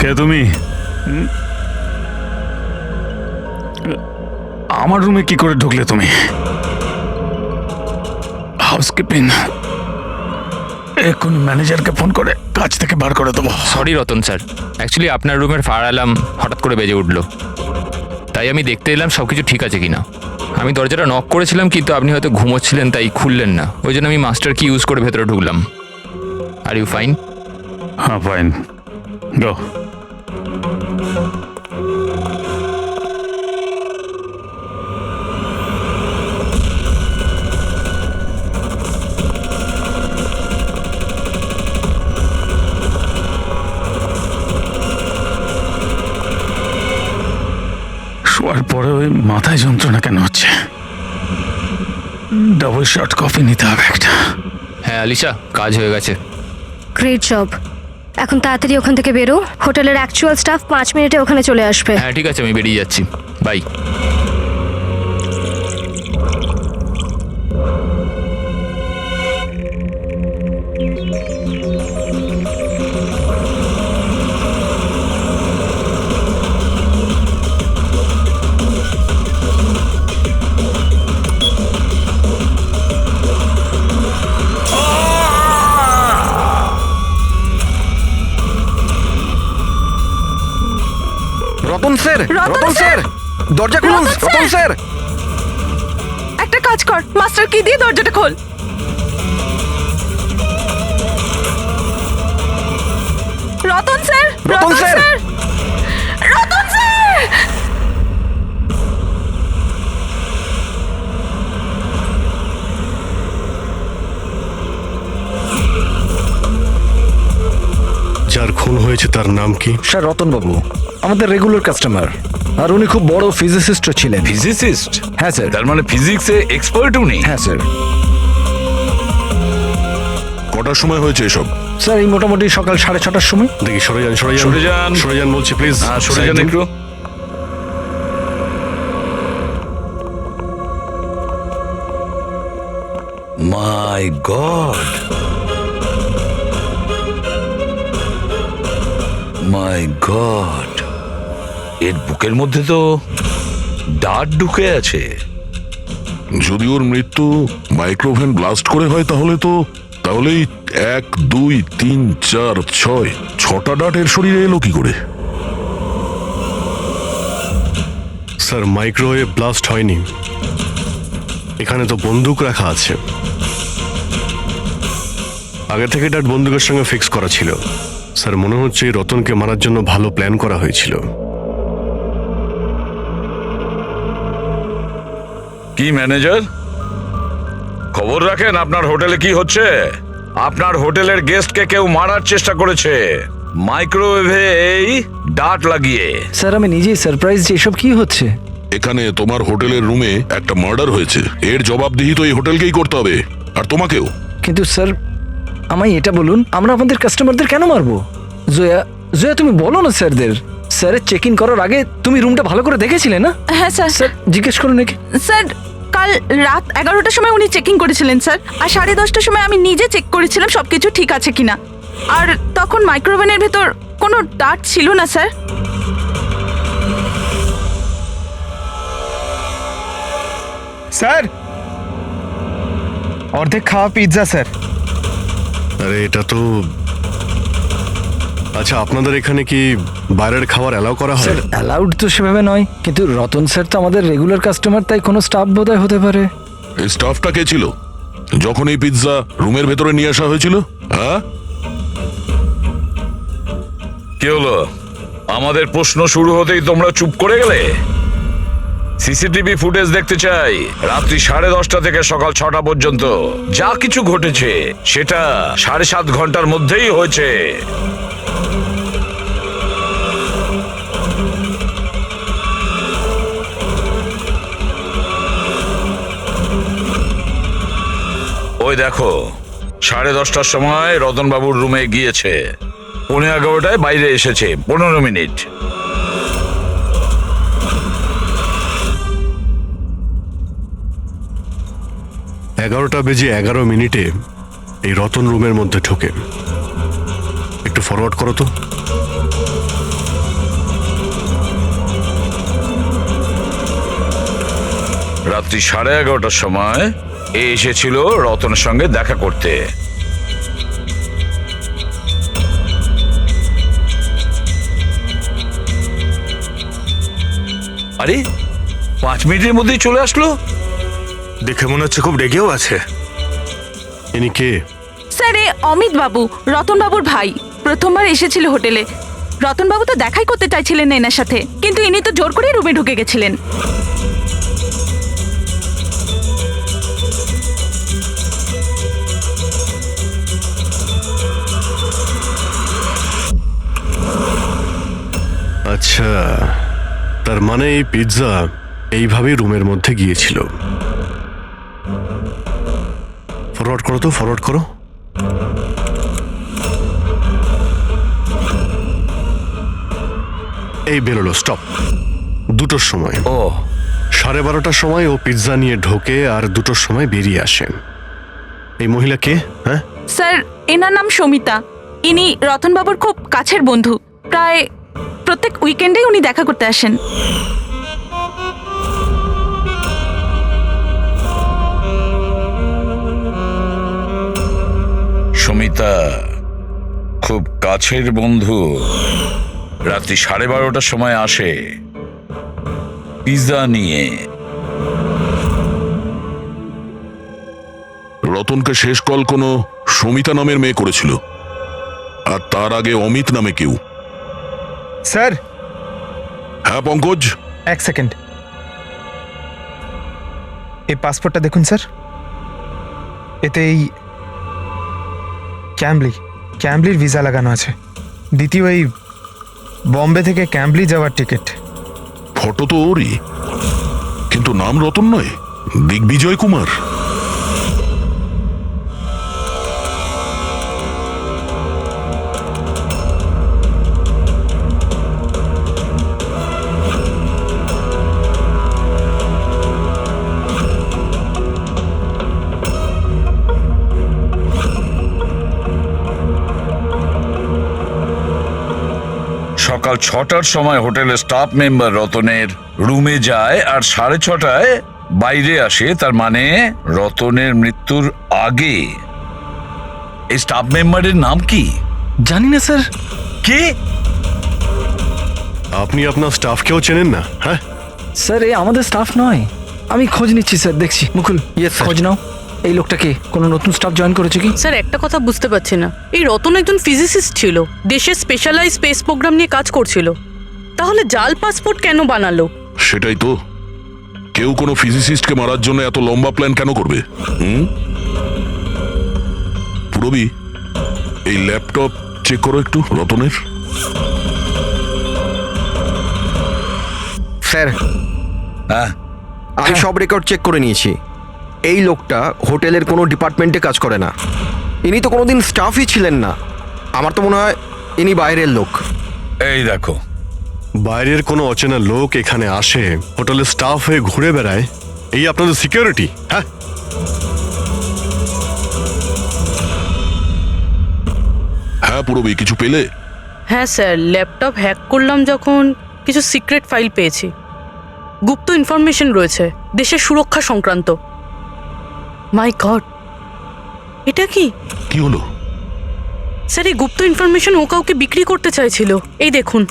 কে তুমি? আমার রুমে কি করে ঢুকলে তুমি? হাউসকিপিং, এখন ম্যানেজারকে ফোন করে কাজ থেকে বার করে দেবো। সরি রতন স্যার, অ্যাকচুয়ালি আপনার রুমের ফায়ার অ্যালার্ম হঠাৎ করে বেজে উঠল, তাই আমি দেখতে এলাম সব কিছু ঠিক আছে কিনা। আমি দরজাটা নক করেছিলাম কিন্তু আপনি হয়তো ঘুমোচ্ছিলেন তাই খুললেন না, ওই জন্য আমি মাস্টার কি ইউজ করে ভেতরে ঢুকলাম। Are you fine? হ্যাঁ, ফাইন, গো। শোয়ার পরে ওই মাথায় যন্ত্রণা কেন হচ্ছে? ডাবল শট কফি নিতে হবে একটা। হ্যাঁ আলিশা, কাজ হয়ে গেছে। Great job. এখন তাড়াতাড়ি ওখান থেকে বেরো, হোটেলের অ্যাকচুয়াল স্টাফ 5 মিনিটে ওখানে চলে আসবে। হ্যাঁ ঠিক আছে, আমি বেরিয়ে যাচ্ছি, bye. Ratan sir, Ratan sir, দরজা খুলুন। রতন স্যার, একটা কাজ কর, মাস্টার কি দিয়ে দরজাটা খোল। Ratan sir, Ratan sir. Ratan sir. যার খুন হয়েছে তার নাম কি? স্যার রতন বাবু আমাদের রেগুলার কাস্টমার, আর উনি খুব বড় ফিজিসিস্টও ছিলেন। ফিজিসিস্ট? হ্যাঁ স্যার। তার মানে ফিজিক্সে এক্সপার্ট উনি? হ্যাঁ স্যার। কটার সময় হয়েছে এসব? স্যার এই মোটামুটি সকাল 6:30টার সময়। দেখি সরে যান, সরে যান। সরে যান বলছি, প্লিজ সরে যান একটু। মাই গড, মাই গড, এর বুকের মধ্যে তো দাঁত ঢুকে আছে। যদি ওর মৃত্যু মাইক্রোভেন ব্লাস্ট করে হয় তাহলেই 1, 2, 3, 4, 6 6টা ডাট এর শরীরে এলো কি করে? স্যার মাইক্রোওয়েভ ব্লাস্ট হয়নি, এখানে তো বন্দুক রাখা আছে। আগে থেকে ডাট বন্দুকের সঙ্গে ফিক্স করা ছিল। স্যার মনে হচ্ছে এই রতনকে মারার জন্য ভালো প্ল্যান করা হয়েছিল। কি ম্যানেজার, খবর রাখেন আপনার হোটেলে কি হচ্ছে? আপনার হোটেলের গেস্টকে কেউ মারার চেষ্টা করেছে মাইক্রোওয়েভে এই ডাট লাগিয়ে। স্যার আমি নিজেই সারপ্রাইজ যে এসব কি হচ্ছে। এখানে তোমার হোটেলের রুমে একটা মার্ডার হয়েছে, এর জবাবদিহি তো এই হোটেলকেই করতে হবে, আর তোমাকেও। কিন্তু স্যার আমায় এটা বলুন, আমরা আমাদের কাস্টমারদের কেন মারবো? জয়া, জয়া তুমি বলো না স্যারদের। স্যারের চেক ইন করার আগে তুমি রুমটা ভালো করে দেখেছিলে না? হ্যাঁ স্যার। স্যার জিজ্ঞেস করুন নাকি। স্যার কাল রাত 11টার সময় উনি চেকিং করেছিলেন স্যার, আর 10:30টার সময় আমি নিজে চেক করেছিলাম সবকিছু ঠিক আছে কিনা, আর তখন মাইক্রোওভেনের ভেতর কোনো ডাট ছিল না স্যার। স্যার অর্ধেক খাওয়া পিৎজা স্যার। আরে এটা তো, আচ্ছা আপনাদের এখানে কি বাইরের খাবার অ্যালাউ করা হয়? স্যার অ্যালাউড তো সেভাবে নয়, কিন্তু রতন স্যার তো আমাদের রেগুলার কাস্টমার, তাই কোনো স্টাফ বোধহয় হতে পারে। এই স্টাফটা কে ছিল যখন এই পিৎজা রুমের ভেতরে নিয়ে আসা হয়েছিল? হ্যাঁ, কি হলো? আমাদের প্রশ্ন শুরু হতেই তোমরা চুপ করে গেলে। সিসিটিভি ফুটেজ দেখতে চাই, রাত্রি 10:30 থেকে সকাল 6টা পর্যন্ত যা কিছু ঘটেছে সেটা 7.5 ঘন্টার মধ্যেই হয়েছে। ওই দেখো, 10:30টার সময় রতনবাবুর রুমে গিয়েছে, 11:15টায় বাইরে এসেছে, 15 মিনিট। এগারোটা বেজে 11 মিনিটে এই রতন রুমের মধ্যে ঢোকে। একটু ফরওয়ার্ড করো তো। রাত্রি 11:30টার সময় এ এসেছিল রতনের সঙ্গে দেখা করতে। আরে 5 মিনিটের মধ্যেই চলে আসলো। দেখে মনে হচ্ছে খুব রেগেও আছে। ইনি কে? স্যার এ অমিত বাবু, রতন বাবুর ভাই। প্রথমবার এসেছিল হোটেলে। রতন বাবু তো দেখাই করতে চাইছিলেন না এনার সাথে, কিন্তু ইনি তো জোর করে রুমে ঢুকে গেছিলেন। আচ্ছা, তার মানে এই পিৎজা এইভাবেই রুমের মধ্যে গিয়েছিল। ফরওয়ার্ড করো তো, ফরওয়ার্ড করো। এই বেরোলো, স্টপ। 2টোর সময়, ও 12:30টার সময় ও পিৎজা নিয়ে ঢোকে আর 2টোর সময় বেরিয়ে আসে। এই মহিলা কে? হ্যাঁ, স্যার এনার নাম সমিতা। ইনি রতন বাবুর খুব কাছের বন্ধু। প্রায় প্রত্যেক উইকেন্ডেই উনি দেখা করতে আসেন। সুমিতা খুব কাছের বন্ধু, রাত্রি 12:30টার সময় আসে পিৎজা নিয়ে। রতনকে শেষ কল কোনো সমিতা নামের মেয়ে করেছিল, আর তার আগে অমিত নামে কেউ। স্যার হ্যাঁ পঙ্কজ, 1 সেকেন্ড। এই পাসপোর্টটা দেখুন স্যার। এতে এই ক্যাম্বলির ভিসা লাগানো আছে। দ্বিতীয় এই বম্বে থেকে ক্যাম্বলি যাওয়ার টিকিট। ফটো তো ওরই, কিন্তু নাম রতন নয়, দিগ্বিজয় কুমার। সকাল 6টার সময় হোটেলের স্টাফ মেম্বার রতনের রুমে যায় আর 6:30টায় বাইরে আসে। তার মানে রতনের মৃত্যুর আগে। এই স্টাফ মেম্বারের নাম কি? জানি না স্যার। কে? আপনি আপনার স্টাফকেও চেনেন না? হ্যাঁ, স্যার এ আমাদের স্টাফ নয়। আমি খোঁজ নিচ্ছি স্যার, দেখছি। মুকুল, খোঁজ নাও। এই লোকটাকে কোনো নতুন স্টাফ জয়েন করেছে কি? স্যার একটা কথা বুঝতে পারছি না, এই রতন একজন ফিজিসিস্ট ছিল, দেশের স্পেশালাইজ স্পেস প্রোগ্রাম নিয়ে কাজ করছিল, তাহলে জাল পাসপোর্ট কেন বানালো? সেটাই তো, কেউ কোনো ফিজিসিস্টকে মারার জন্য এত লম্বা প্ল্যান কেন করবে? পুরবি, এই ল্যাপটপ চেক করো একটু রতনের। স্যার হ্যাঁ, আমি সব রেকর্ড চেক করে নিয়েছি। এই লোকটা হোটেলের কোনো ডিপার্টমেন্টে কাজ করে না। ইনি তো কোনোদিন স্টাফই ছিলেন না। আমার তো মনে হয় ইনি বাইরের লোক। এই দেখো, বাইরের কোনো অচেনা লোক এখানে আসে, হোটেলের স্টাফ হয়ে ঘুরে বেড়ায়, এই আপনাদের সিকিউরিটি? হ্যাঁ, হ্যাঁ পুরবি, কিছু পেলে? হ্যাঁ স্যার, ল্যাপটপ হ্যাক করলাম যখন কিছু সিক্রেট ফাইল পেয়েছি। গুপ্ত ইনফরমেশন রয়েছে দেশের সুরক্ষা সংক্রান্ত। মাই গড, এটা কি? কি হলো? স্যার এই গুপ্ত ইনফরমেশন ও কাউকে বিক্রি করতে চাইছিল। এই দেখুন,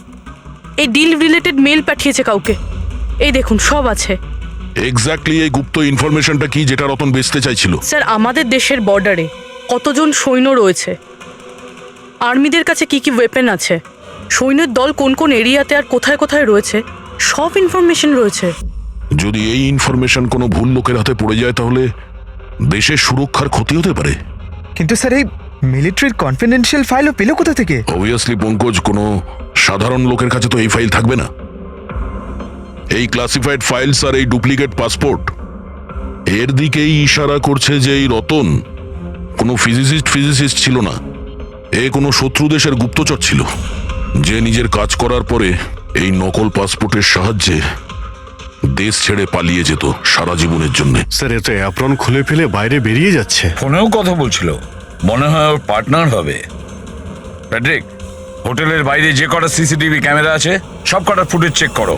এই ডিল রিলেটেড মেল পাঠিয়েছে কাউকে। এই দেখুন, সব আছে। এক্স্যাক্টলি এই গুপ্ত ইনফরমেশনটা কি যেটা রতন বেচতে চাইছিল? স্যার আমাদের দেশের বর্ডারে কতজন সৈন্য রয়েছে, আর্মিদের কাছে কি কি ওয়েপেন আছে, সৈন্যের দল কোন কোন এরিয়াতে আর কোথায় কোথায় রয়েছে, সব ইনফরমেশন রয়েছে। যদি এই ইনফরমেশন কোনো ভুল লোকের হাতে পড়ে যায় তাহলে দেশের সুরক্ষার ক্ষতি হতে পারে। কিন্তু স্যার এই মিলিটারির কনফিডেন্সিয়াল ফাইলও পেল কোথা থেকে? অবভিয়াসলি পঙ্কজ, কোনো সাধারণ লোকের কাছে তো এই ফাইল থাকবে না। এই ক্লাসিফাইড ফাইলস আর এই ডুপ্লিকেট পাসপোর্ট এর দিকেই ইশারা করছে যে এই রতন কোনো ফিজিসিস্ট ছিল না। এ কোনো শত্রু দেশের গুপ্তচর ছিল, যে নিজের কাজ করার পরে এই নকল পাসপোর্টের সাহায্যে দেশ ছেড়ে পালিয়ে যেত সারা জীবনের জন্য। স্যার এতে অ্যাপ্রন খুলে ফেলে বাইরে বেরিয়ে যাচ্ছে। ফোনেও কথা বলছিল, মনে হয় ওর পার্টনার হবে। প্যাট্রিক, হোটেলের বাইরে যে কটা সিসিটিভি ক্যামেরা আছে সব কটার ফুটেজ চেক করো।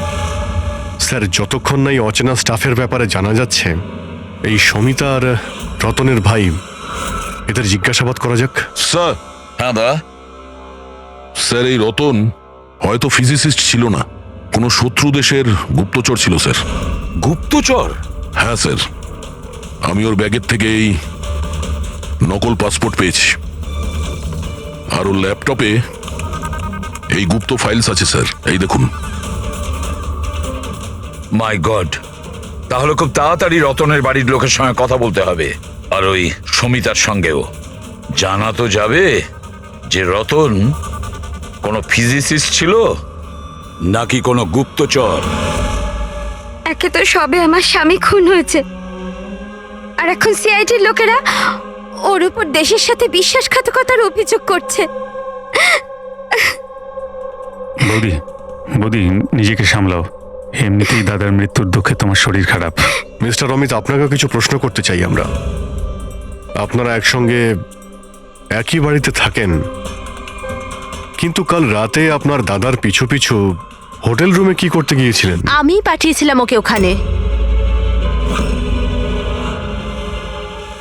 স্যার যতক্ষণ না এই অচেনা স্টাফের ব্যাপারে জানা যাচ্ছে, এই সমিতা আর রতনের ভাই এদের জিজ্ঞাসাবাদ করা যাক। স্যার, হ্যাঁ দা, স্যার এই রতন হয়তো ফিজিসিস্ট ছিল না, কোনো শত্রু দেশের গুপ্তচর ছিল স্যার। গুপ্তচর? হ্যাঁ স্যার, আমি ওর ব্যাগের থেকে এই নকল পাসপোর্ট পেয়েছি, আর ওর ল্যাপটপে এই গুপ্ত ফাইলস আছে স্যার, এই দেখুন। মাই গড, তাহলে খুব তাড়াতাড়ি রতনের বাড়ির লোকের সঙ্গে কথা বলতে হবে, আর ওই সমিতার সঙ্গেও। জানা তো যাবে যে রতন কোনো ফিজিসিস্ট ছিল নাকি কোনো গুপ্তচর। একে তো সবে আমার স্বামী খুন হয়েছে, আর এখন সিআইডির লোকেরা ওর উপর দেশের সাথে বিশ্বাসঘাতকতার অভিযোগ করছে। বৌদি, বৌদি নিজেকে সামলাও, এমনিতেই দাদার মৃত্যুর দুঃখে তোমার শরীর খারাপ। মিস্টার অমিত, আপনাকেও কিছু প্রশ্ন করতে চাই আমরা। আপনারা একসঙ্গে একই বাড়িতে থাকেন, কিন্তু কাল রাতে আপনার দাদার পিছু পিছু হোটেল রুমে কি করতে গিয়েছিলেন? আমি পাঠিয়েছিলাম ওকে ওখানে।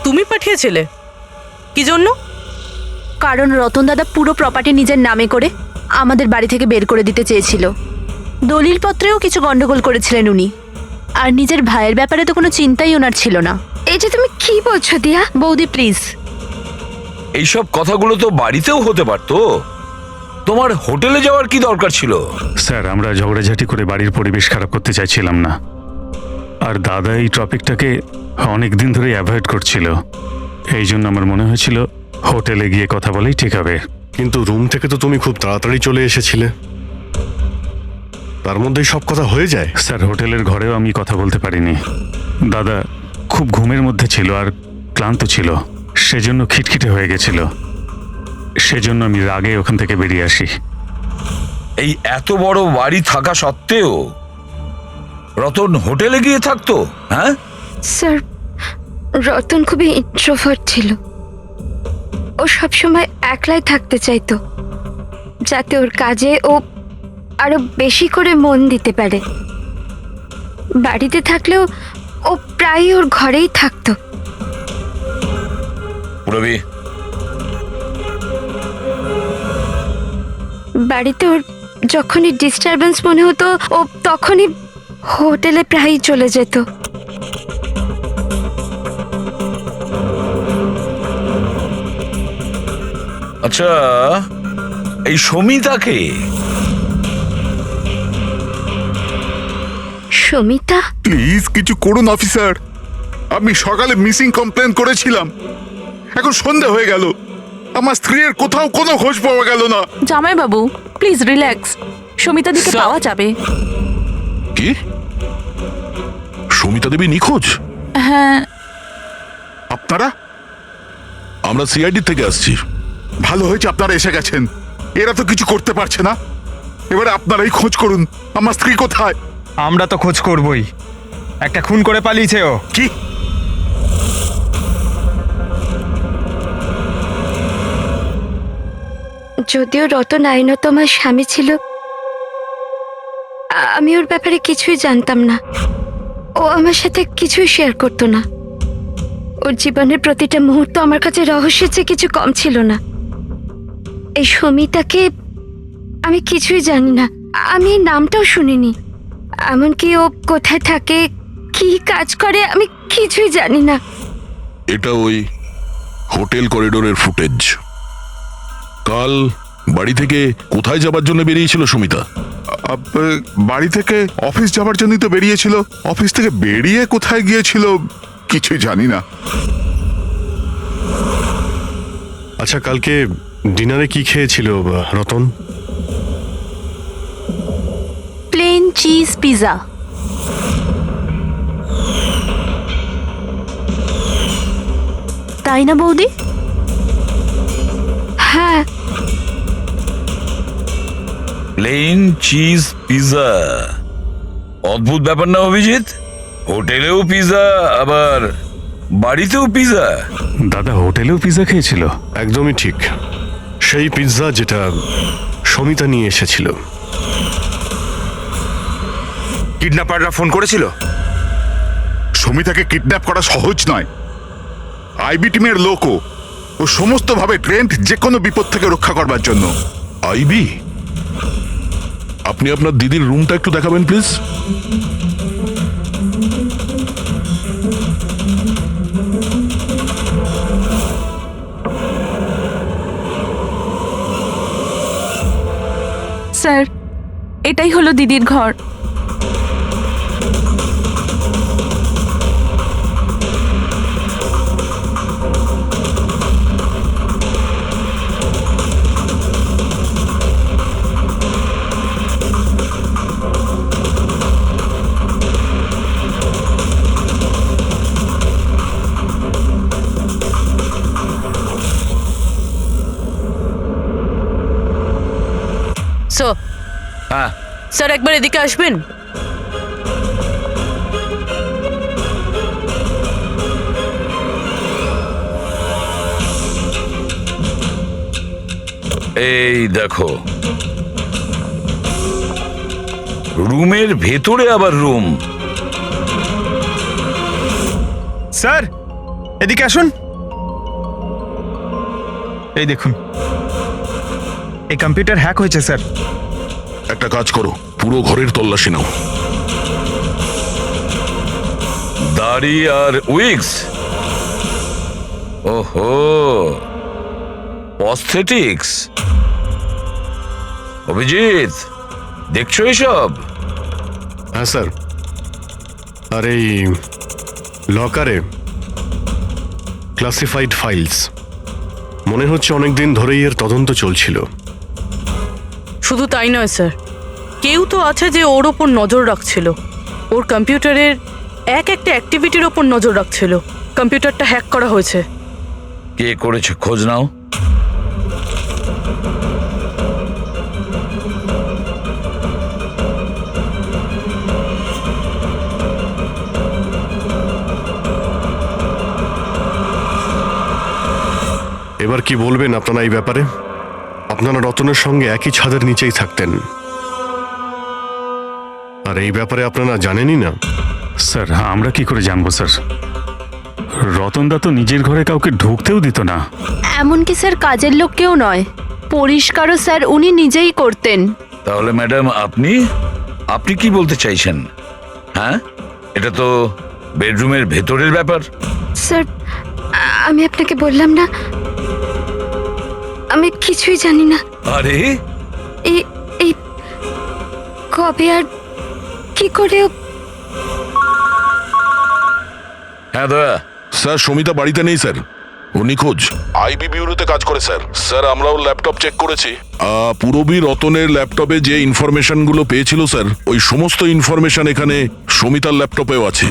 তুমি পাঠিয়েছিলে? কি জন্য? কারণ রতন দাদা পুরো প্রপার্টি নিজের নামে করে আমাদের বাড়ি থেকে বের করে দিতে চেয়েছিল। দলিলপত্রেও কিছু গন্ডগোল করেছিলেন উনি, আর নিজের ভাইয়ের ব্যাপারে তো কোনো চিন্তাই ওনার ছিল না। এই যে তুমি কি বলছো দিয়া? বৌদি প্লিজ। এইসব কথাগুলো তো বাড়িতেও হতে পারতো, তোমার হোটেলে যাওয়ার কি দরকার ছিল? স্যার, আমরা ঝগড়াঝাটি করে বাড়ির পরিবেশ খারাপ করতে চাইছিলাম না, আর দাদা এই টপিকটাকে অনেক দিন ধরে অ্যাভয়েড করছিল। এই জন্য আমার মনে হয়েছিল হোটেলে গিয়ে কথা বলেই ঠিক হবে। কিন্তু রুম থেকে তো তুমি খুব তাড়াতাড়ি চলে এসেছিলে, তার মধ্যেই সব কথা হয়ে যায়। স্যার, হোটেলের ঘরেও আমি কথা বলতে পারিনি। দাদা খুব ঘুমের মধ্যে ছিল আর ক্লান্ত ছিল, সেজন্য খিটখিটে হয়ে গেছিল। সেজন্য আমি রাগে ওখান থেকে বেরিয়ে আসি। এই এত বড় বাড়ি থাকা সত্ত্বেও রতন হোটেলে গিয়ে থাকতো? হ্যাঁ স্যার, রতন খুবই ইন্ট্রোভার্ট ছিল। ও সবসময় একলাই থাকতে চাইতো, যাতে ওর কাজে ও আরো বেশি করে মন দিতে পারে। বাড়িতে থাকলেও ও প্রায়ই ওর ঘরেই থাকতো। রবি, বাড়িতে ওর যখনই ডিস্টারবেন্স মনে হতো ও তখনই হোটেলে প্রায়ই চলে যেত। আচ্ছা এই সমিতাকে? সমিতা? প্লিজ কিছু করুন অফিসার, আমি সকালে মিসিং কমপ্লেন করেছিলাম, এখন সন্ধে হয়ে গেল, আমার স্ত্রীর কোথাও কোনো খোঁজ পাওয়া গেল না। জামাই বাবু প্লিজ রিল্যাক্স, সমিতা দিকে পাওয়া যাবে। কি? সমিতা দেবী নিখোঁজ? হ্যাঁ। আপনারা? আমরা সিআইডি থেকে আসছি। ভালো হয়েছে আপনারা এসে গেছেন, এরা তো কিছু করতে পারছে না, এবারে আপনারাই খোঁজ করুন, আমার স্ত্রী কোথায়? আমরা তো খোঁজ করবই, একটা খুন করে পালিয়েছে ও। কি? যদিও রতন আইনত আমার স্বামী ছিল, আমি ওর ব্যাপারে কিছুই জানতাম না। ও আমার সাথে কিছুই শেয়ার করতো না। ওর জীবনের প্রতিটা মুহূর্ত আমার কাছে রহস্যের চেয়ে কিছু কম ছিল না। এই সমিতাকে আমি কিছুই জানি না, আমি এই নামটাও শুনিনি। এমনকি ও কোথায় থাকে, কি কাজ করে, আমি কিছুই জানি না। এটা ওই হোটেল করিডোরের ফুটেজ। কাল বাড়ি থেকে কোথায় যাবার জন্য বেরিয়েছিল সমিতা? বাড়ি থেকে অফিস যাবার জন্যই তো বেরিয়েছিল, অফিস থেকে বেরিয়ে কোথায় গিয়েছিল কিছুই জানি না। আচ্ছা, কালকে ডিনারে কি খেয়েছিল রতন? Plane cheese pizza. তাই না বৌদি? হ্যাঁ। প্লেন চিজ পিজা, অদ্ভুত ব্যাপার না অভিজিৎ? হোটেলেও পিজা আবার বাড়িতেও পিজা। দাদা হোটেলেও পিজা খেয়েছিল? একদমই ঠিক, সেই পিৎজা যেটা সমিতা নিয়ে এসেছিল। কিডন্যাপাররা ফোন করেছিল? সমিতাকে কিডন্যাপ করা সহজ নয়। আইবি টিমের লোকও ও সমস্তভাবে ট্রেন্ড যে কোনো বিপদ থেকে রক্ষা করবার জন্য। আইবি, আপনি আপনার দিদির রুমটা একটু দেখাবেন প্লিজ। স্যার, এটাই হলো দিদির ঘর। স্যার, হ্যাঁ, স্যার একবার এদিকে আসবেন। এই দেখো, রুমের ভেতরে আবার রুম। স্যার এদিকে আসুন। এই দেখুন, এই কম্পিউটার হ্যাক হয়েছে স্যার। একটা কাজ করো, পুরো ঘরের তল্লাশি নাও। দাড়ি আর উইগস, ওহো, প্রস্থেটিক্স। অভিজিৎ, দেখছো এসব? হ্যাঁ স্যার। আর এই লকারে ক্লাসিফাইড ফাইলস, মনে হচ্ছে অনেকদিন ধরেই এর তদন্ত চলছিল। শুধু তাই নয় স্যার, কেউ তো আছে যে ওর ওপর নজর রাখছিল, ওর কম্পিউটারের একটা অ্যাক্টিভিটির ওপর নজর রাখছিল। কম্পিউটারটা হ্যাক করা হয়েছে। কে করেছে খোঁজ নাও। এবার কি বলবেন আপনারা এই ব্যাপারে? আপনারা রতনের সঙ্গে একই ছাদের নিচেই থাকতেন, আর এই ব্যাপারে আপনারা জানেনই না। স্যার, আমরা কি করে জানবো স্যার? রতনদা তো নিজের ঘরে কাউকে ঢুকতেও দিত না। এমনকি স্যার কাজের লোক কেউ নয়, পরিষ্কারও স্যার উনি নিজেই করতেন। তাহলে ম্যাডাম, আপনি কি বলতে চাইছেন? হ্যাঁ, এটা তো বেডরুমের ভেতরের ব্যাপার। স্যার, আমি আপনাকে বললাম না, আমি কিছুই জানি না। আরে, এই এই কবে আর কি করে হ্যাঁ দয়া। স্যার, সমিতা বাড়িতে নেই স্যার, ও নিখোঁজ। আইবি বিউরোতে কাজ করে স্যার। স্যার, আমরাও ল্যাপটপ চেক করেছি। পুরবী রতনের ল্যাপটপে যে ইনফরমেশনগুলো পেয়েছিল স্যার, ওই সমস্ত ইনফরমেশন এখানে সমিতার ল্যাপটপেও আছে।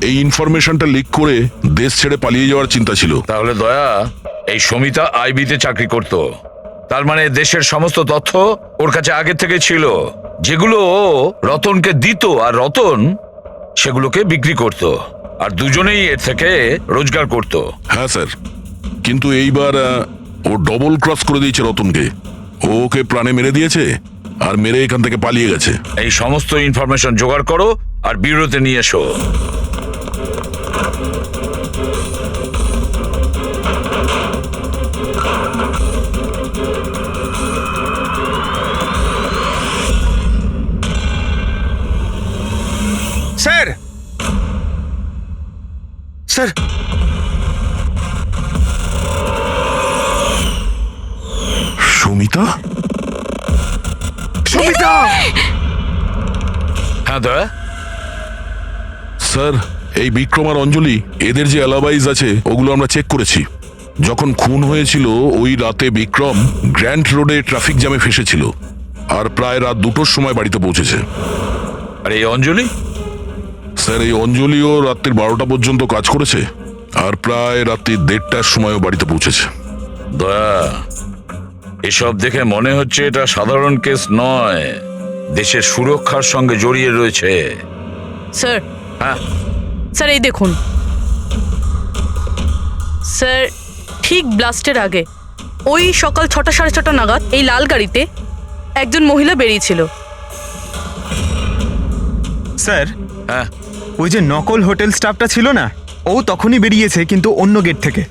এই ইনফরমেশনটা লিক করে দেশ ছেড়ে পালিয়ে যাওয়ার চিন্তা ছিল। তাহলে দয়া, এই সমিতা আইবিতে চাকরি করত, তার মানে দেশের সমস্ত তথ্য ওর কাছে আগে থেকে ছিল, যেগুলো ও রতনকে দিত, আর রতন সেগুলোকে বিক্রি করত, আর দুজনেই এর থেকে রোজগার করত। হ্যাঁ স্যার, কিন্তু এইবার ও ডবল ক্রস করে দিয়েছে রতনকে। ও ওকে প্রাণে মেরে দিয়েছে আর মেরে এখান থেকে পালিয়ে গেছে। এই সমস্ত ইনফরমেশন জোগাড় করো আর ব্যুরোতে নিয়ে এসো। Sir, sir, Samita? সমিতা! হ্যাঁ দয়া। স্যার, এই বিক্রম আর অঞ্জলি, এদের যে অ্যালাবাইজ আছে ওগুলো আমরা চেক করেছি। যখন খুন হয়েছিল ওই রাতে বিক্রম গ্র্যান্ড রোডে ট্রাফিক জ্যামে ফেসেছিল, আর প্রায় রাত 2টোর সময় বাড়িতে পৌঁছেছে। আর এই অঞ্জলি? স্যার, এই অঞ্জলিও রাত্রির 12টা পর্যন্ত কাজ করেছে, আর প্রায় রাত্রি 1:30টার সময়ও বাড়িতে পৌঁছেছে। দয়া, এসব দেখে মনে হচ্ছে এটা সাধারণ কেস নয়, দেশের সুরক্ষার সঙ্গে জড়িয়ে রয়েছে। স্যার, হ্যাঁ স্যার এই দেখুন স্যার, ঠিক ব্লাস্টের আগে ওই সকাল 6টা সাড়ে 6টা নাগাদ এই লাল গাড়িতে একজন মহিলা বেরিয়েছিল। স্যার হ্যাঁ ওই যে নকল হোটেল স্টাফটা ছিল না, ও তখনই বেরিয়েছে কিন্তু অন্য গেট থেকে।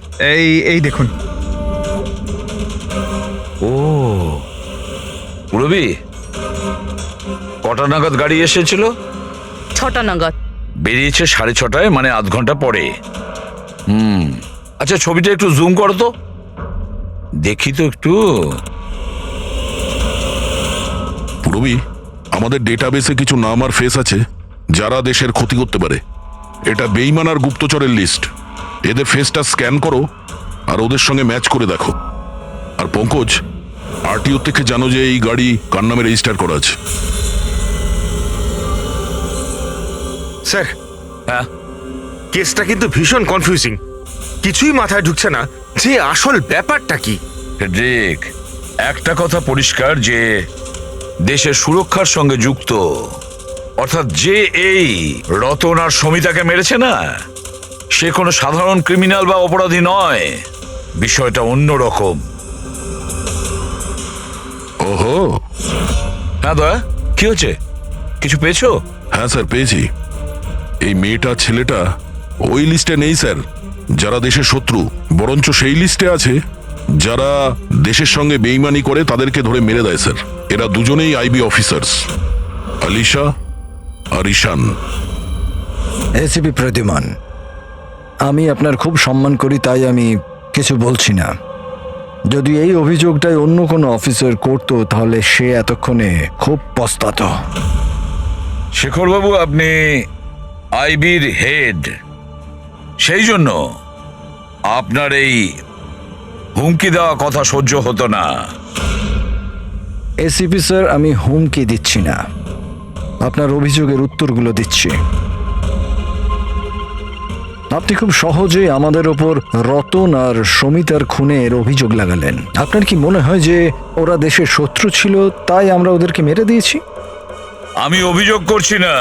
এই দেখুন। ও পুরবি, কটা নাগাদ গাড়ি এসেছিল? 6টা নাগাদ। বেরিয়েছে 6:30, মানে আধ ঘন্টা পরে। আচ্ছা ছবিটা একটু জুম করো তো, দেখি তো একটু। পুরবি, আমাদের ডেটাবেসে কিছু নাম আর ফেস আছে যারা দেশের ক্ষতি করতে পারে। এটা বেইমান আর গুপ্তচরের লিস্ট। এদের ফেসটা স্ক্যান করো আর ওদের সঙ্গে ম্যাচ করে দেখো। আর পঙ্কজ, আরটিও থেকে জানো যে এই গাড়ি কার নামে রেজিস্টার করা আছে। স্যার, হ্যাঁ কেসটা কিন্তু ভীষণ কনফিউজিং। কিছুই মাথায় ঢুকছে না যে আসল ব্যাপারটা কি। ফেডরিক, একটা কথা পরিষ্কার যে দেশের সুরক্ষার সঙ্গে যুক্ত, অর্থাৎ যে এই রতন আর সমিতাকে মেরেছে না, সে কোনো সাধারণ ক্রিমিনাল বা অপরাধী নয়। বিষয়টা অন্যরকম। ওহো, হ্যাঁ দয়া, কি হচ্ছে? কিছু পেয়েছো? হ্যাঁ স্যার, পেয়েছি। এই মেয়েটা ছেলেটা ওই লিস্টে নেই স্যার যারা দেশের শত্রু, বরঞ্চ সেই লিস্টে আছে যারা দেশের সঙ্গে বেইমানি করে তাদেরকে ধরে মেরে দেয় স্যার। এরা দুজনেই আইবি অফিসার্স, আলিশা আর ঈশান। এসিপি প্রদ্যুমান, আমি আপনার খুব সম্মান করি, তাই আমি কিছু বলছি না। যদি এই অভিযোগটাই অন্য কোনো অফিসার করতো তাহলে সে এতক্ষণে খুব পস্তাতো। শেখরবাবু, আপনি আইবির হেড, সেই জন্য আপনার এই হুমকি দেওয়া কথা সহ্য হতো না। এসিপি স্যার, আমি হুমকি দিচ্ছি না, আপনার অভিযোগের উত্তরগুলো দিচ্ছি। আপনি খুব সহজে আমাদের ওপর রতন আর সমিতার খুনের অভিযোগ লাগালেন। আপনার কি মনে হয় যে ওরা দেশের শত্রু ছিল তাই আমরা ওদেরকে মেরে দিয়েছি? আমি অভিযোগ করছি না,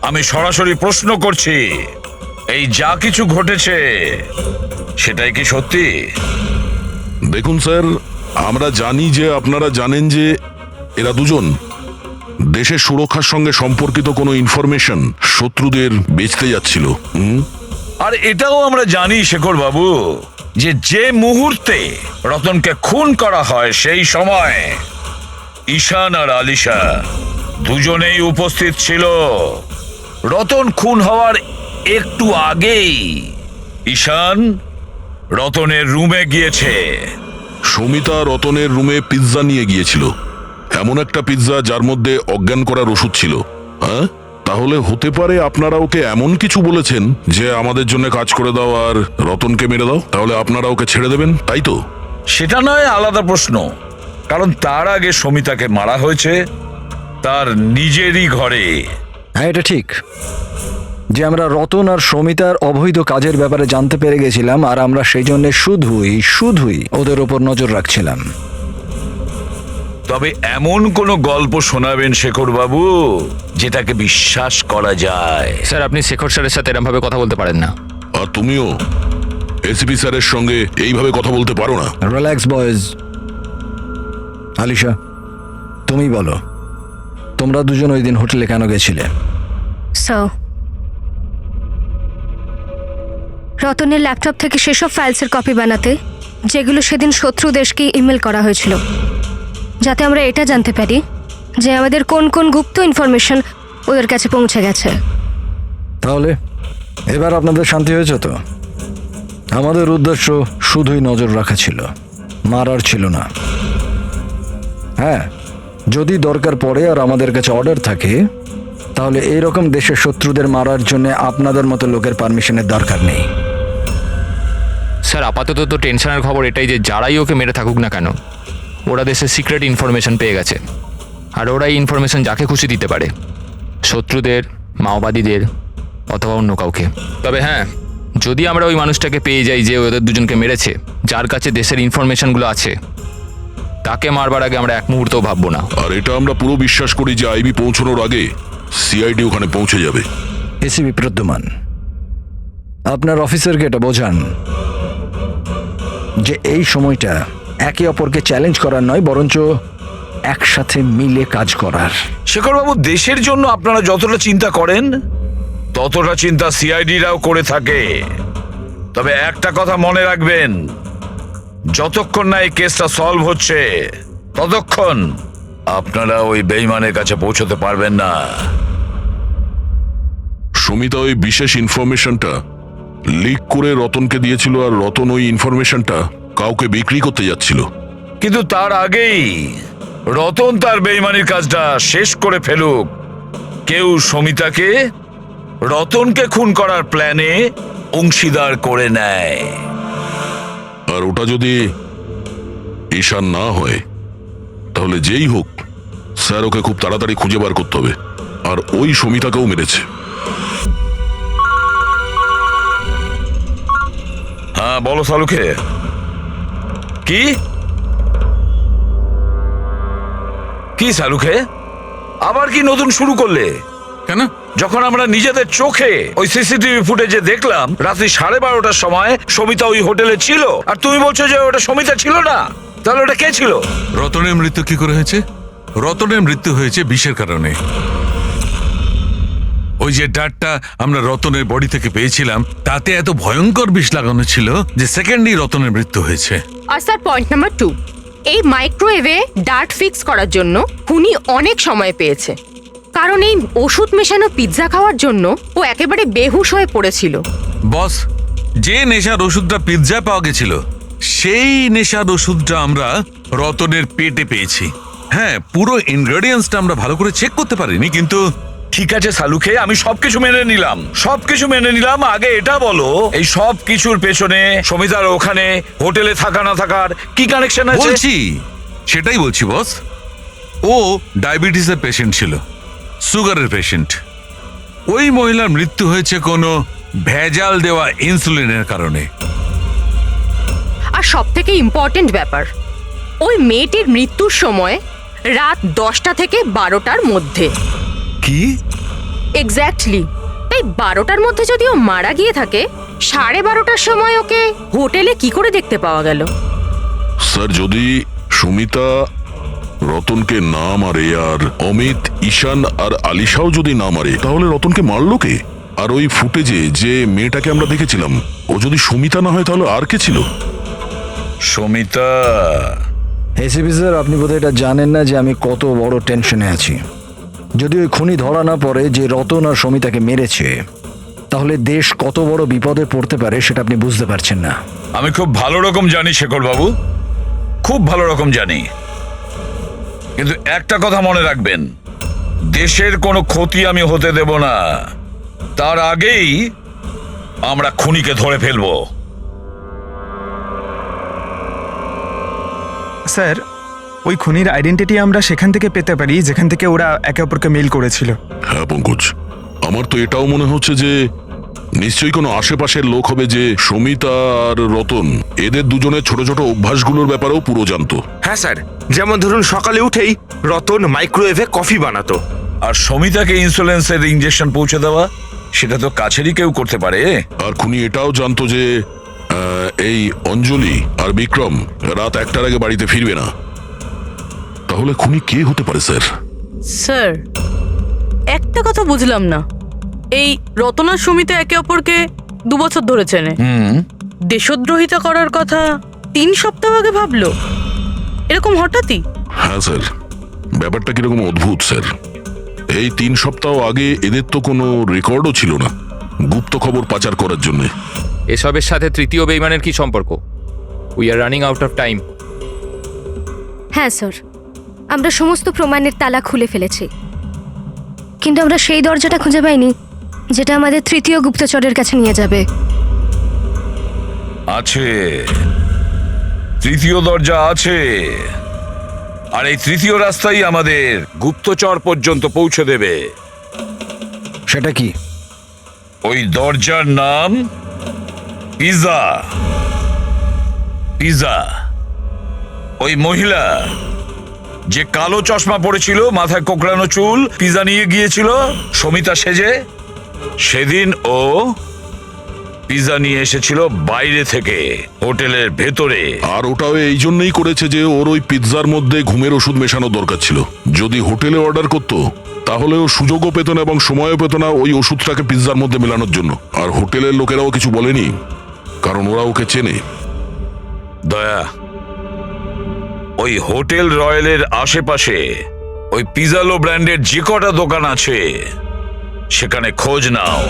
আমি সরাসরি প্রশ্ন করছি। এই যা কিছু ঘটেছে সেটাই কি সত্যি? দেখুন স্যার, আমরা জানি যে আপনারা জানেন যে এরা দুজন দেশের সুরক্ষার সঙ্গে সম্পর্কিত কোনো ইনফরমেশন শত্রুদের বেচতে যাচ্ছিল। আর এটাও আমরা জানি শেখর বাবু যে যে মুহূর্তে রতনকে খুন করা হয় সেই সময় ঈশান আর আলিশা দুজনেই উপস্থিত ছিল। রতন খুন হওয়ার একটু আগেই ঈশান রতনের রুমে গিয়েছে। সমিতা রতনের রুমে পিৎজা নিয়ে গিয়েছিল, এমন একটা পিৎজা যার মধ্যে অজ্ঞান করার ওষুধ ছিল। হ্যাঁ, তাহলে হতে পারে আপনারা ওকে এমন কিছু বলেছেন যে আমাদের জন্য কাজ করে দাও আর রতনকে মেরে দাও, তাহলে আপনারা ওকে ছেড়ে দেবেন, তাই তো? সেটা নয় আলাদা প্রশ্ন, কারণ তার আগে সমিতাকে মারা হয়েছে তার নিজেরই ঘরে। হ্যাঁ, এটা ঠিক যে আমরা রতন আর সমিতার অবৈধ কাজের ব্যাপারে জানতে পেরে গেছিলাম, আর আমরা সেই জন্য শুধুই ওদের ওপর নজর রাখছিলাম। তবে এমন কোন গল্প শোনাবেন শেখর বাবু যেটাকে বিশ্বাস করা যায়? স্যার, আপনি শেখর স্যারের সাথে এরকম ভাবে কথা বলতে পারেন না। আর তুমিও এসিপি স্যারের সঙ্গে এইভাবে কথা বলতে পারো না। Relax boys. আলিশা, তুমি বলো, তোমরা দুজন ওই দিন হোটেলে কেন গেছিলে? রতনের ল্যাপটপ থেকে সেসব ফাইলসের কপি বানাতে যেগুলো সেদিন শত্রু দেশকে ইমেল করা হয়েছিল, যাতে আমরা এটা জানতে পারি যে আমাদের কোন কোন গুপ্ত ইনফরমেশন ওদের কাছে পৌঁছে গেছে। তাহলে এবার আপনাদের শান্তি হয়েছে তো? আমাদের উদ্দেশ্য শুধুই নজর রাখা ছিল, মারার ছিল না। হ্যাঁ, যদি দরকার পড়ে আর আমাদের কাছে অর্ডার থাকে, তাহলে এইরকম দেশের শত্রুদের মারার জন্য আপনাদের মতো লোকের পারমিশনের দরকার নেই। স্যার, আপাতত তো টেনশনের খবর এটাই যে যারাই ওকে মেরে থাকুক না কেন, ওরা দেশের সিক্রেট ইনফরমেশন পেয়ে গেছে, আর ওরা এই ইনফরমেশন যাকে খুশি দিতে পারে, শত্রুদের, মাওবাদীদের অথবা অন্য কাউকে। তবে হ্যাঁ, যদি আমরা ওই মানুষটাকে পেয়ে যাই যে ওদের দুজনকে মেরেছে, যার কাছে দেশের ইনফরমেশনগুলো আছে, তাকে মারবার আগে আমরা এক মুহূর্তও ভাববো না। আর এটা আমরা পুরো বিশ্বাস করি যে আইবি পৌঁছানোর আগে সিআইডি ওখানে পৌঁছে যাবে। এসিপি প্রদ্যুমান, আপনার অফিসারকে এটা বোঝান যে এই সময়টা একে অপরকে চ্যালেঞ্জ করার নয়, বরঞ্চ একসাথে মিলে কাজ করার। শেখরবাবু, দেশের জন্য আপনারা যতটা চিন্তা করেন ততটা চিন্তা সিআইডিরাও করে থাকে। তবে একটা কথা মনে রাখবেন, যতক্ষণ না এই কেসটা সলভ হচ্ছে ততক্ষণ আপনারা ওই বেঈমানের কাছে পৌঁছতে পারবেন না। সুমিতা ওই বিশেষ ইনফরমেশনটা লিক করে রতনকে দিয়েছিল, আর রতন ওই ইনফরমেশনটা কাউকে বিক্রি করতে যাচ্ছিল। কিন্তু তার আগেই রতন তার বেঈমানির কাজটা শেষ করে ফেলুক, কেউ সমিতাকে রতনকে খুন করার প্ল্যানে অংশীদার করে নেয়। আর ওটা যদি ঈশান না হয় তাহলে যেই হোক স্যার ওকে খুব তাড়াতাড়ি খুঁজে বার করতে হবে। আর ওই সমিতাকেও মেরেছে। হ্যাঁ বলো সালুকে। কি কি সালুকে, আবার কি নতুন শুরু করলে? কেন? যখন আমরা নিজেদের চোখে ওই সিসিটিভি ফুটেজে দেখলাম রাত্রি 12:30টার সময় সমিতা ওই হোটেলে ছিল, আর তুমি বলছো যে ওটা সমিতা ছিল না, তাহলে ওটা কে ছিল? রতনের মৃত্যু কি করে হয়েছে? রতনের মৃত্যু হয়েছে বিষের কারণে। ওই যে ডাটটা আমরা রতনের বডি থেকে পেয়েছিলাম তাতে এত ভয়ঙ্কর বিষ লাগানো ছিল যে সেকেন্ডেই রতনের মৃত্যু হয়েছে। আর স্যার পয়েন্ট নাম্বার 2, এই মাইক্রোওয়েভে ডার্ট ফিক্স করার জন্য খুনি অনেক সময় পেয়েছে, কারণ এই ওষুধ মেশানো পিৎজা খাওয়ার জন্য ও একেবারে বেহুশ হয়ে পড়েছিল। বস, যে নেশার ওষুধটা পিৎজা পাওয়া গেছিল সেই নেশার ওষুধটা আমরা রতনের পেটে পেয়েছি। হ্যাঁ, পুরো ইনগ্রেডিয়েন্টসটা আমরা ভালো করে চেক করতে পারিনি, কিন্তু ঠিক আছে সালুকে, আমি সবকিছু মেনে নিলাম। আগে এটা বলো, এই সব কিছুর পেছনে সমিতার ওখানে হোটেলে থাকা না থাকার কি কানেকশন আছে? বলছি, সেটাই বলছি বস। ও ডায়াবেটিসের পেশেন্ট ছিল, সুগারের পেশেন্ট। ওই মহিলার মৃত্যু হয়েছে কোনো ভেজাল দেওয়া ইনসুলিনের কারণে। আর সব থেকে ইম্পর্টেন্ট ব্যাপার, ওই মেয়েটির মৃত্যুর সময় রাত 10টা থেকে 12টার মধ্যে। কি? এক্স্যাক্টলি। এই 12টার মধ্যে যদি ও মারা গিয়ে থাকে, 12:30টার সময় ওকে হোটেলে কি করে দেখতে পাওয়া গেল? স্যার, যদি সুমিতা রতনকে না মারে আর অমিত, ঈশান আর আলিশাও যদি না মারে, তাহলে রতনকে মারলো কে? আর ওই ফুটেজে যে মেয়েটাকে আমরা দেখেছিলাম, ও যদি সুমিতা না হয় তাহলে আর কে ছিল? সমিতা। এসিপি স্যার, আপনি বোধহয় এটা জানেন না যে আমি কত বড় টেনশনে আছি। যদি ওই খুনি ধরা না পড়ে যে রতন আর সমিতাকে মেরেছে, তাহলে দেশ কত বড় বিপদে পড়তে পারে সেটা আপনি বুঝতে পারছেন না। আমি খুব ভালো রকম জানি শেখর বাবু, খুব ভালো রকম জানি, কিন্তু একটা কথা মনে রাখবেন, দেশের কোনো ক্ষতি আমি হতে দেব না। তার আগেই আমরা খুনিকে ধরে ফেলবো। স্যার, ওই খুনির আইডেন্টিটি আমরা সেখান থেকে পেতে পারি যেখান থেকে ওরা একে অপরকে মেইল করেছিল। হ্যাঁ পঙ্কজ, আমার তো এটাও মনে হচ্ছে যে নিশ্চয়ই কোনো আশেপাশের লোক হবে যে সমিতা আর রতন এদের দুজনের ছোট ছোট অভ্যাসগুলোর ব্যাপারেও পুরো জানতো। হ্যাঁ স্যার, যেমন ধরুন সকালে উঠেই রতন মাইক্রোওয়েভে কফি বানাতো। আর সমিতাকে ইনসুলেন্সের ইঞ্জেকশন পৌঁছে দেওয়া, সেটা তো কাছেরই কেউ করতে পারে। আর খুনি এটাও জানতো যে এই অঞ্জলি আর বিক্রম রাত 1টার আগে বাড়িতে ফিরবে না। তাহলে খুনি কে হতে পারে স্যার? স্যার, একটা কথা বুঝলাম না, এই রতনা সুমিতা একে অপরকে 2 বছর ধরে চেনে, দেশদ্রোহিতা করার কথা 3 সপ্তাহ আগে ভাবলো, এরকম হঠাৎই? হ্যাঁ স্যার, ব্যাপারটা কিরকম অদ্ভুত স্যার। এই 3 সপ্তাহ আগে এদের তো কোনো রেকর্ডও ছিল না গুপ্ত খবর পাচার করার জন্য। এসবের সাথে তৃতীয় বেঈমানের কি সম্পর্ক? We are running out of time. হ্যাঁ স্যার, আমরা সমস্ত প্রমাণের তালা খুলে ফেলেছি, কিন্তু আমরা সেই দরজাটা খুঁজে পাইনি যেটা আমাদের তৃতীয় গুপ্তচরের কাছে নিয়ে যাবে। আছে, তৃতীয় দরজা আছে, আর এই তৃতীয় রাস্তাই আমাদের গুপ্তচর পর্যন্ত পৌঁছে দেবে। সেটা কি? ওই দরজার নাম পিজা। পিজা। ওই মহিলা যে কালো চশমা পড়েছিল, মাথায় কোকড়ানো চুল, পিজা নিয়ে গিয়েছিল সমিতা সেজে, সেদিন ও পিৎজা নিয়ে এসেছিল বাইরে থেকে হোটেলের ভেতরে। আর ওটাও এই জন্যই করেছে যে ওর ওই পিৎজার মধ্যে ঘুমের ওষুধ মেশানো দরকার ছিল। যদি হোটেলে অর্ডার করতো তাহলে ও সুযোগও পেত না এবং সময়ও পেত না ওই ওষুধটাকে পিৎজার মধ্যে মেলানোর জন্য। আর হোটেলের লোকেরাও কিছু বলেনি, কারণ ওরা ওকে চেনে। দয়া, ওই হোটেল রয়্যালের আশেপাশে ওই পিজালো ব্র্যান্ডের যে কটা দোকান আছে সেখানে খোঁজ নাও,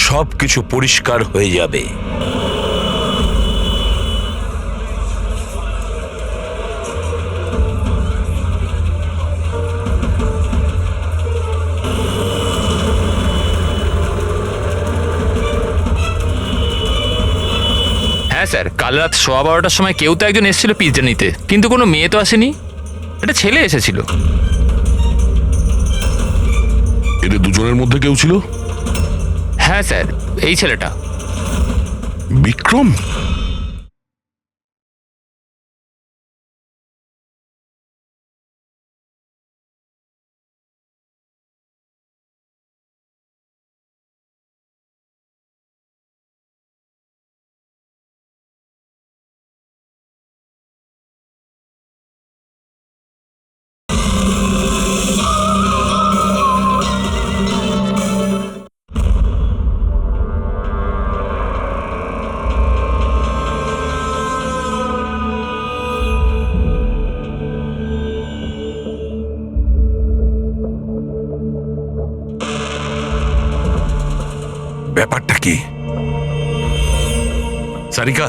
সবকিছু পরিষ্কার হয়ে যাবে। হ্যাঁ স্যার, কাল রাত 12:15টার সময় কেউ তো একজন এসেছিল পিৎজা নিতে, কিন্তু কোনো মেয়ে তো আসেনি, একটা ছেলে এসেছিল। এদের দুজনের মধ্যে কেউ ছিল? হ্যাঁ স্যার, এই ছেলেটা। বিক্রম? ব্যাপারটা কি? সারিকা,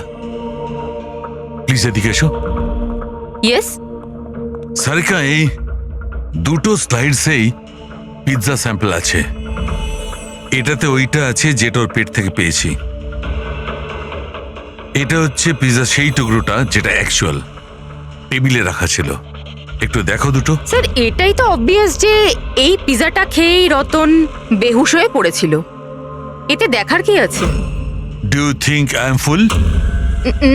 প্লিজ এদিকে এসো। ইয়েস। সারিকা, এই দুটো স্লাইডসেই পিৎজা স্যাম্পল আছে। এটাতে ওইটা আছে যেটা ওর পেট থেকে পেয়েছি। এটা হচ্ছে পিৎজা সেই টুকরোটা যেটা অ্যাকচুয়াল টেবিলে রাখা ছিল। একটু দেখো দুটো। স্যার, এটাই তো অবভিয়াস যে এই পিৎজাটা খেয়েই রতন বেহুশ হয়ে পড়েছিল। এতে দেখার কি আছে? Do you think I am fool?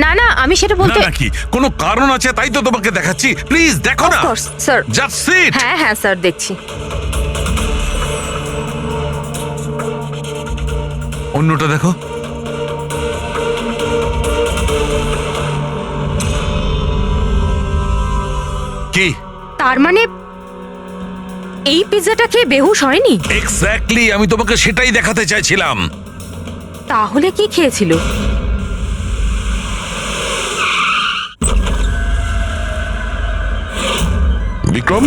না না, আমি সেটা না বলতে। নাকি কোনো কারণ আছে তাই তো তোমাকে দেখাচ্ছি। প্লিজ দেখো না। স্যার। Just sit. হ্যাঁ হ্যাঁ স্যার, দেখছি। অন্যটা দেখো। কি? তার মানে এই পিৎজাটা খেয়ে বেহুশ হয়নি? এক্স্যাক্টলি, আমি তোমাকে সেটাই দেখাতে চাইছিলাম। তাহলে কি খেয়েছিল? বিক্রম?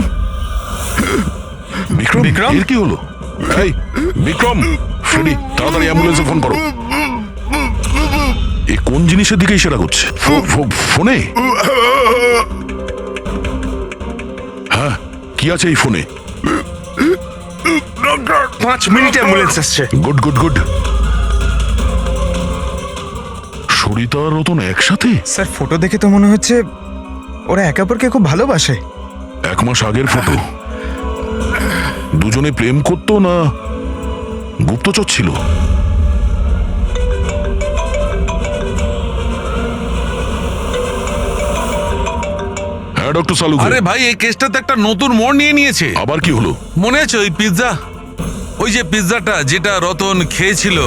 বিক্রম? বিক্রম? এর কি হলো? এই বিক্রম, ফ্রেডি, তাড়াতাড়ি অ্যাম্বুলেন্সে ফোন করো। এ কোন জিনিসের দিকে ইশারা করছে? ফোনে? হ্যাঁ, কি আছে এই ফোনে? 5 মিনিটে অ্যাম্বুলেন্স আসছে। Good good good. সরিতা আর রতন একসাথে? স্যার, ফটো দেখে তো মনে হচ্ছে ওরা একে অপরকে খুব ভালোবাসে। 1 মাস আগের ফটো। দুজনে প্রেম করতো না গুপ্তচর ছিল? হ্যাঁ ডক্টর সালুকে। আরে ভাই, এই কেসটা তো একটা নতুন মোড় নিয়ে নিয়েছে। আবার কি হলো? মনে আছে ওই পিৎজা, ওই যে পিৎজাটা যেটা রতন খেয়েছিল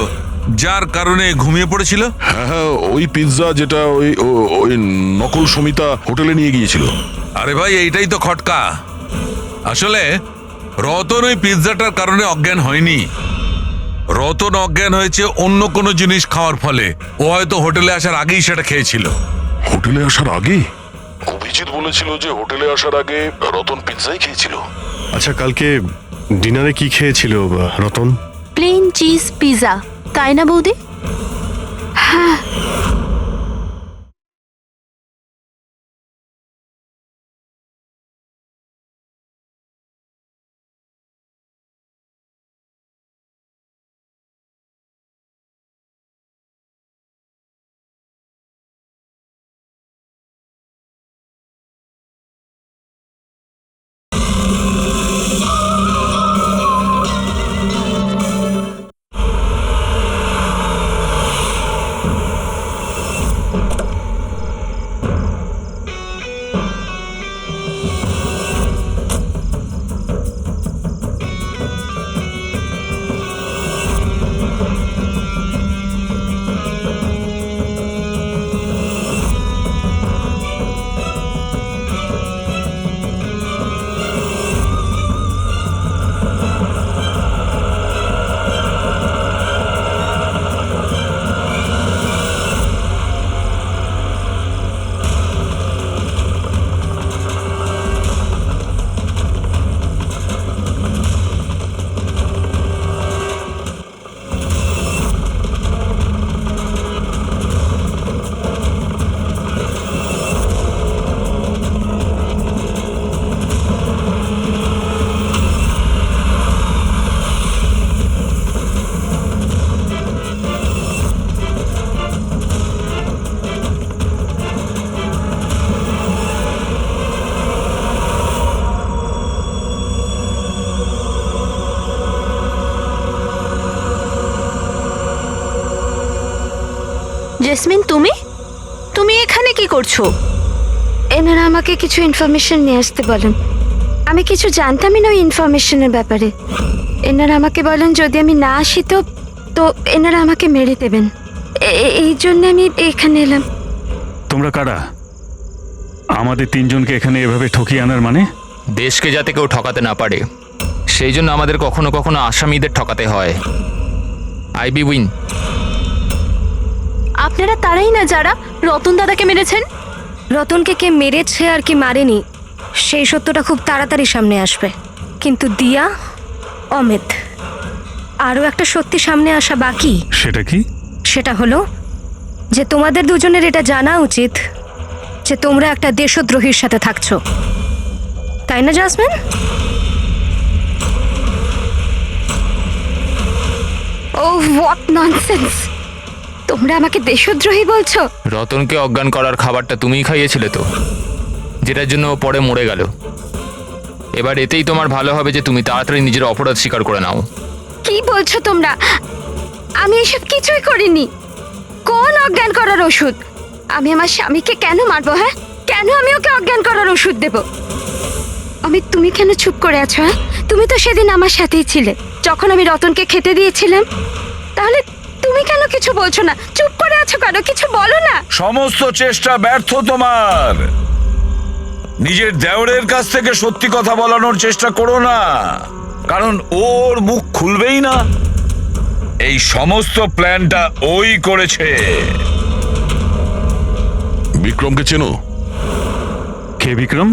যার কারণে ঘুমিয়ে পড়েছিল? হ্যাঁ হ্যাঁ, ওই পিৎজা যেটা ওই নকল সমিতা হোটেলে নিয়ে গিয়েছিল। আরে ভাই, এইটাই তো খটকা। আসলে রতন ওই পিৎজাটার কারণে অজ্ঞান হয়নি। রতন অজ্ঞান হয়েছে অন্য কোনো জিনিস খাওয়ার ফলে। ও হয়তো হোটেলে আসার আগেই সেটা খেয়েছিল। হোটেলে আসার আগে? অভিজিৎ বলেছিল যে হোটেলে আসার আগে রতন পিৎজাই খেয়েছিল। আচ্ছা, কালকে ডিনারে কি খেয়েছিল রতন? প্লেন চিজ পিৎজা, তাই না বৌদি? হ্যাঁ। জেসমিন, তুমি এখানে কি করছো? এনারা আমাকে কিছু ইনফরমেশন নিয়ে আসতে বলেন। আমি কিছু জানতামই না ওই ইনফরমেশনের ব্যাপারে। এনারা আমাকে বলেন যদি আমি না আসি তো এনারা আমাকে মেরে দেবেন। এই জন্য আমি এখানে এলাম। তোমরা কারা? আমাদের তিনজনকে এখানে এভাবে ঠকিয়ে আনার মানে? দেশকে যাতে কেউ ঠকাতে না পারে সেই জন্য আমাদের কখনো কখনো আসামিদের ঠকাতে হয়। IB win. আপনারা তারাই না যারা রতন দাদাকে মেরেছেন? রতনকে কে মেরেছে আর কি মারেনি সেই সত্যটা খুব তাড়াতাড়ি সামনে আসবে। কিন্তু দিয়া, অমিত, আরও একটা সত্যি সামনে আসা বাকি। সেটা কি? সেটা হলো যে তোমাদের দুজনের এটা জানা উচিত যে তোমরা একটা দেশদ্রোহীর সাথে থাকছো, তাই না জাসমিন? O what nonsense! তোমরা আমাকে দেশদ্রোহী বলছো? রতনকে অজ্ঞান করার খাবারটা তুমিই খাইয়েছিলে তো, যেটার জন্য ও পরে মরে গেল। এবার এতেই তোমার ভালো হবে যে তুমি তাড়াতাড়ি নিজের অপরাধ স্বীকার করে নাও। কি বলছো তোমরা? আমি এসব কিছুই করিনি। কোন অজ্ঞান করার ওষুধ? আমি আমার স্বামীকে কেন মারবো? হ্যাঁ, কেন আমি ওকে অজ্ঞান করার ওষুধ দেব? তুমি কেন চুপ করে আছো? হ্যাঁ, তুমি তো সেদিন আমার সাথেই ছিলে যখন আমি রতনকে খেতে দিয়েছিলাম। তাহলে তুমি কেন কিছু বলছো না? চুপ করে আছো কেন? কিছু বলো না। সমস্ত চেষ্টা ব্যর্থ তোমার। নিজের দেওরের কাছ থেকে সত্যি কথা বলানোর চেষ্টা করো না, কারণ ওর মুখ খুলবেই না। এই সমস্ত প্ল্যানটা ওই করেছে। বিক্রমকে চেনো? কে বিক্রম?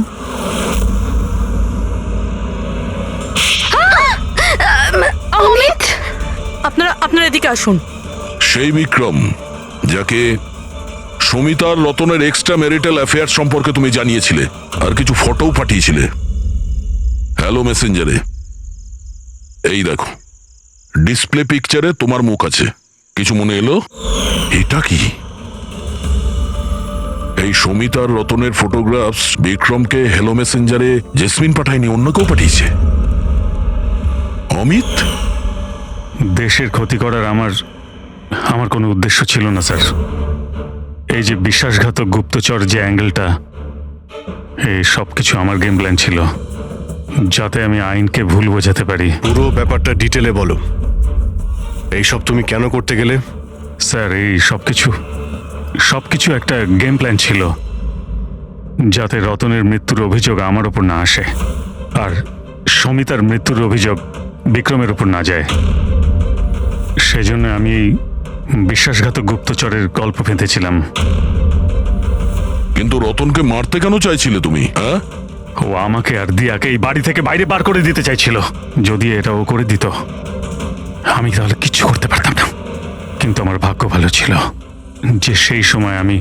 অমিত, আপনারা এদিকে আসুন। সেই বিক্রম যাকে সমিতার রতনের এক্সট্রা ম্যারিটাল অ্যাফেয়ার সম্পর্কে তুমি জানিয়েছিলে আর কিছু ফটোও পাঠিয়েছিলে হ্যালো মেসেঞ্জারে। এই দেখো, ডিসপ্লে পিকচারে তোমার মুখ আছে। কিছু মনে এলো? এটা কি? এই সমিতার রতনের ফটোগ্রাফস বিক্রমকে হ্যালো মেসেঞ্জারে জেসমিন পাঠায়নি, অন্য কেউ পাঠিয়েছে। অমিত? দেশের ক্ষতি করার আমার কোনো উদ্দেশ্য ছিল না স্যার। এই যে বিশ্বাসঘাতক গুপ্তচর যে অ্যাঙ্গেলটা, এই সব কিছু আমার গেম প্ল্যান ছিল, যাতে আমি আইনকে ভুল বোঝাতে পারি। পুরো ব্যাপারটা ডিটেলে বলো। এইসব তুমি কেন করতে গেলে? স্যার, এই সব কিছু একটা গেম প্ল্যান ছিল, যাতে রতনের মৃত্যুর অভিযোগ আমার ওপর না আসে আর সমিতার মৃত্যুর অভিযোগ বিক্রমের ওপর না যায়। সেজন্য আমি এই বিশ্বাসঘাতক গুপ্তচরের গল্প পেতেছিলাম। কিন্তু রতনকে মারতে কেন চাইছিলে তুমি? হ্যাঁ, ও আমাকে আর দিয়াকে এই বাড়ি থেকে বাইরে বার করে দিতে চাইছিল। যদি এটা ও করে দিত আমি তাহলে কিচ্ছু করতে পারতাম না। কিন্তু আমার ভাগ্য ভালো ছিল যে সেই সময় আমি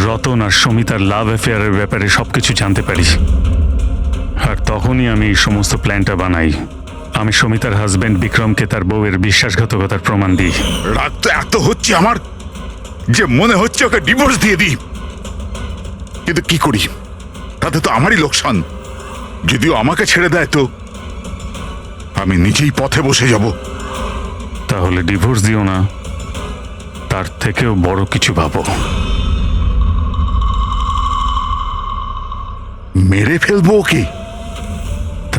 রতন আর সমিতার লাভ অ্যাফেয়ারের ব্যাপারে সবকিছু জানতে পারি। আর তখনই আমি এই সমস্ত প্ল্যানটা বানাই। আমি সমিতার হাজবেন্ড বিক্রমকে তার বউয়ের বিশ্বাসঘাতকতার প্রমাণ দিই। রাগ তো এত হচ্ছে আমার যে মনে হচ্ছে ওকে ডিভোর্স দিয়ে দিই। কিন্তু কি করি, তাতে তো আমারই লোকসান। যদিও আমাকে ছেড়ে দেয় তো আমি নিজেই পথে বসে যাব। তাহলে ডিভোর্স দিও না, তার থেকেও বড় কিছু ভাবো। মেরে ফেলবো ওকে।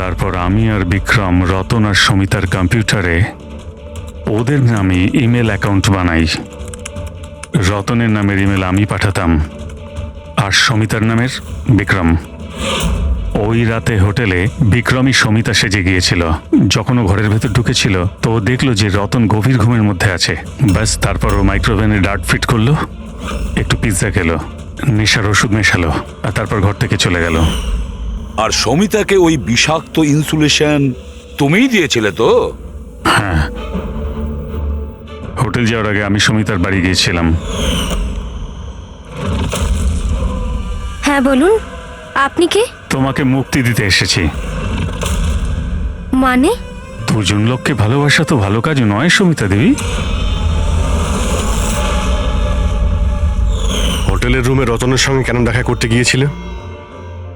তারপর আমি আর বিক্রম রতন আর সমিতার কম্পিউটারে ওদের নামে ইমেল অ্যাকাউন্ট বানাই। রতনের নামের ইমেল আমি পাঠাতাম আর সমিতার নামের বিক্রম। ওই রাতে হোটেলে বিক্রমই সমিতা সেজে গিয়েছিল। যখন ও ঘরের ভেতর ঢুকেছিল তো ও দেখলো যে রতন গভীর ঘুমের মধ্যে আছে। ব্যাস, তারপর ও মাইক্রোওভেনে ডার্ট ফিট করলো, একটু পিৎজা খেলো, নেশার ওষুধ মেশালো আর তারপর ঘর থেকে চলে গেল। আর সমিতাকে ওই বিষাক্ত ইনসুলেশন তুমিই দিয়েছিলে তো? হ্যাঁ, হোটেল যাওয়ার আগে আমি সমিতার বাড়ি গিয়েছিলাম। হ্যাঁ বলুন, আপনি কে? তোমাকে মুক্তি দিতে এসেছি। মানে? দুজন লোককে ভালোবাসা তো ভালো কাজ নয় সমিতা দেবী। হোটেলের রুমে রতনের সঙ্গে কেন দেখা করতে গিয়েছিলে?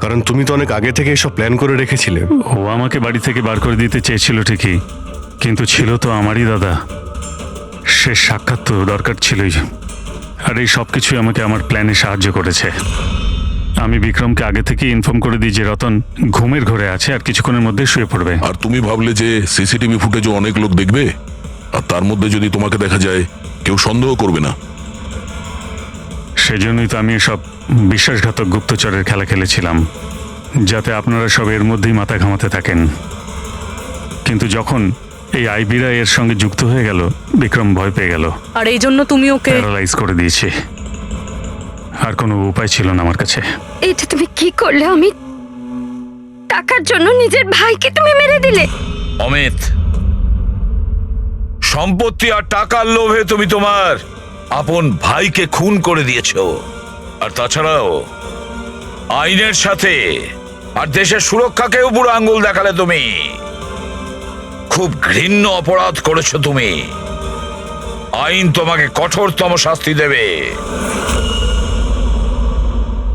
কারণ তুমি তো অনেক আগে থেকে এসব প্ল্যান করে রেখেছিলে। ও আমাকে বাড়ি থেকে বার করে দিতে চেয়েছিল ঠিকই, কিন্তু ছিল তো আমারই দাদা। সে সাক্ষাৎ তো দরকার ছিলই। আর এই সব কিছুই আমাকে আমার প্ল্যানে সাহায্য করেছে। আমি বিক্রমকে আগে থেকে ইনফর্ম করে দিই যে রতন ঘুমের ঘরে আছে আর কিছুক্ষণের মধ্যে শুয়ে পড়বে। আর তুমি ভাবলে যে সিসিটিভি ফুটেজও অনেক লোক দেখবে, আর তার মধ্যে যদি তোমাকে দেখা যায় কেউ সন্দেহ করবে না। সেজন্যই তো আমি সব বিশ্বাসঘাতক গুপ্তচরের খেলা খেলেছিলাম, যাতে আপনারা সব এর মধ্যেই মাথা ঘামাতে থাকেন। কিন্তু যখন এই আইবিরা এর সঙ্গে যুক্ত হয়ে গেল, বিক্রম ভয় পেয়ে গেল, আর এই জন্য তুমি ওকে প্যারালাইজ করে দিয়েছি। আর কোনো উপায় ছিল না আমার কাছে। এটা তুমি কি করলে? আমি টাকার জন্য নিজের ভাইকে তুমি মেরে দিলে। অমিত, সম্পত্তি আর টাকার লোভে তুমি তোমার আপন ভাইকে খুন করে দিয়েছো। আর তাছাড়াও আইনের সাথে আর দেশের সুরক্ষাকেও বুড়ো আঙ্গুল দেখালে তুমি। খুব ঘৃণ্য অপরাধ করেছো তুমি। আইন তোমাকে কঠোরতম শাস্তি দেবে।